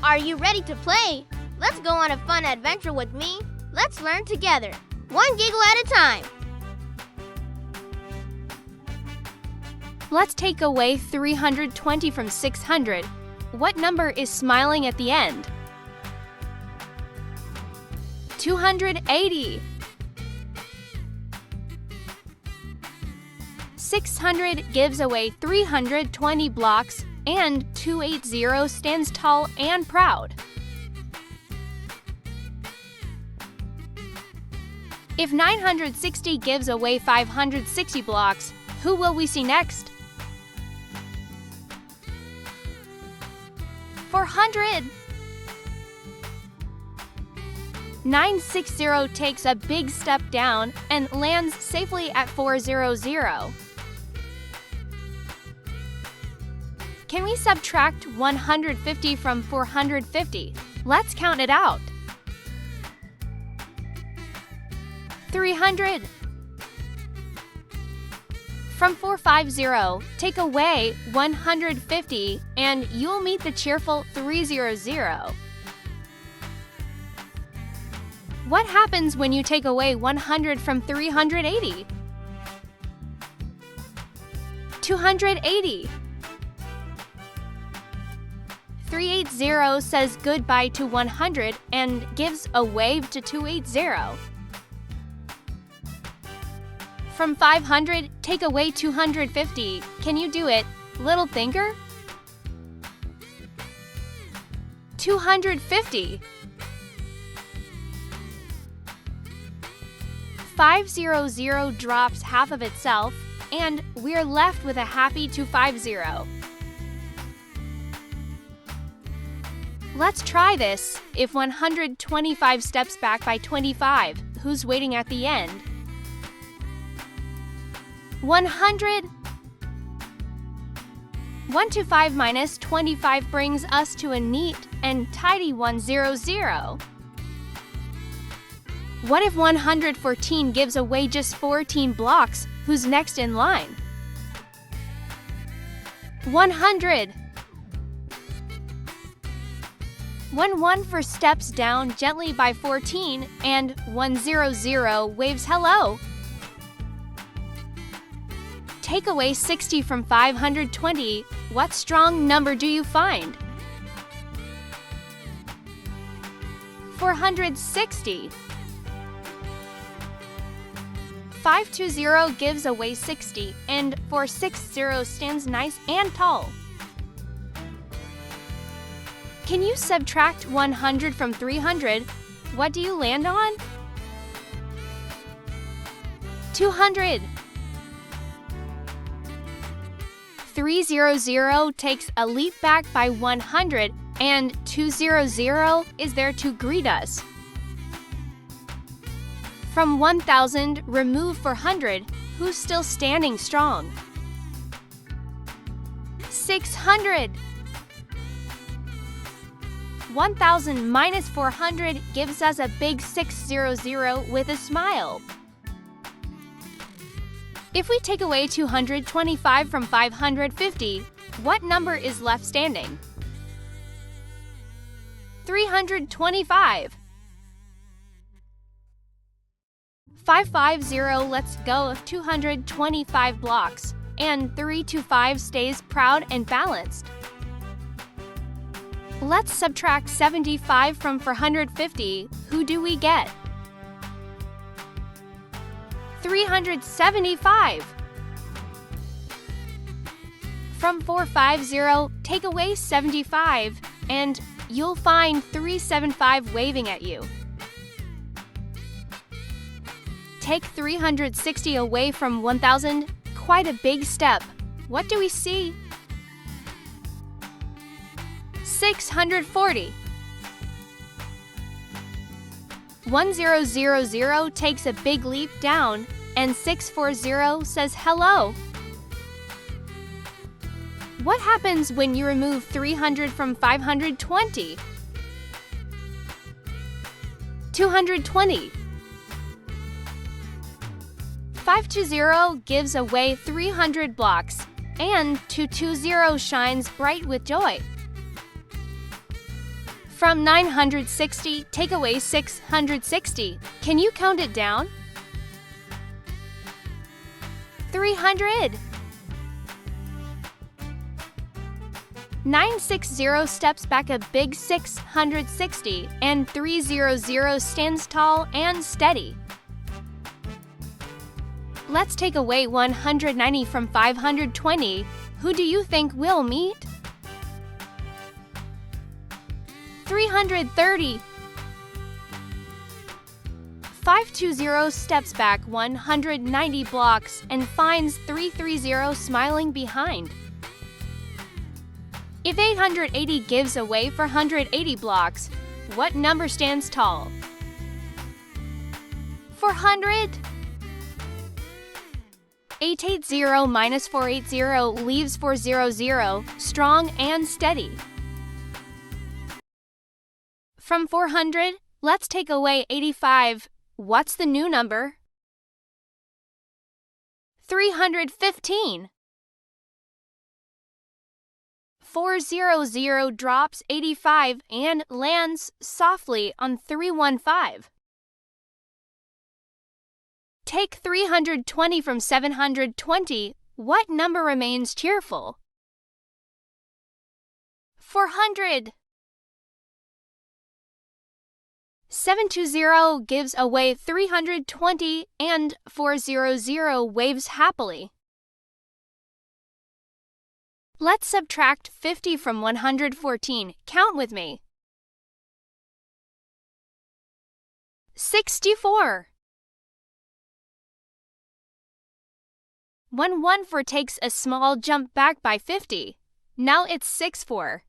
Are you ready to play? Let's go on a fun adventure with me. Let's learn together, one giggle at a time. Let's take away 320 from 600. What number is smiling at the end? 280. 600 gives away 320 blocks, and 280 stands tall and proud. If 960 gives away 560 blocks, who will we see next? 400. 960 takes a big step down and lands safely at 400. Can we subtract 150 from 450? Let's count it out. 300. From 450, take away 150 and you'll meet the cheerful 300. What happens when you take away 100 from 380? 280. 380 says goodbye to 100 and gives a wave to 280. From 500, take away 250. Can you do it, little thinker? 250. 500 drops half of itself, and we're left with a happy 250. Let's try this. If 125 steps back by 25, who's waiting at the end? 100. 125 minus 25 brings us to a neat and tidy 100. What if 114 gives away just 14 blocks? Who's next in line? 100. 114 steps down gently by 14, and 100 waves hello. Take away 60 from 520. What strong number do you find? 460. 520 gives away 60, and 460 stands nice and tall. Can you subtract 100 from 300? What do you land on? 200. 300 takes a leap back by 100, and 200 is there to greet us. From 1,000, remove 400. Who's still standing strong? 600. 1,000 minus 400 gives us a big 600 with a smile. If we take away 225 from 550, what number is left standing? 325. 550 lets go of 225 blocks, and 325 stays proud and balanced. Let's subtract 75 from 450. Who do we get? 375. From 450, take away 75, and you'll find 375 waving at you. Take 360 away from 1,000. Quite a big step. What do we see? 640. 1000 takes a big leap down, and 640 says hello. What happens when you remove 300 from 520? 220. 520 gives away 300 blocks, and 220 shines bright with joy. From 960, take away 660. Can you count it down? 300. 960 steps back a big 660, and 300 stands tall and steady. Let's take away 190 from 520. Who do you think will meet? 330. 520 steps back 190 blocks and finds 330 smiling behind. If 880 gives away 480 blocks, what number stands tall? 400. 880 minus 480 leaves 400, strong and steady. From 400, let's take away 85. What's the new number? 315. 400 drops 85 and lands softly on 315. Take 320 from 720. What number remains cheerful? 400. 720 gives away 320 and 400 waves happily. Let's subtract 50 from 114. Count with me. 64. 114 takes a small jump back by 50. Now it's 64.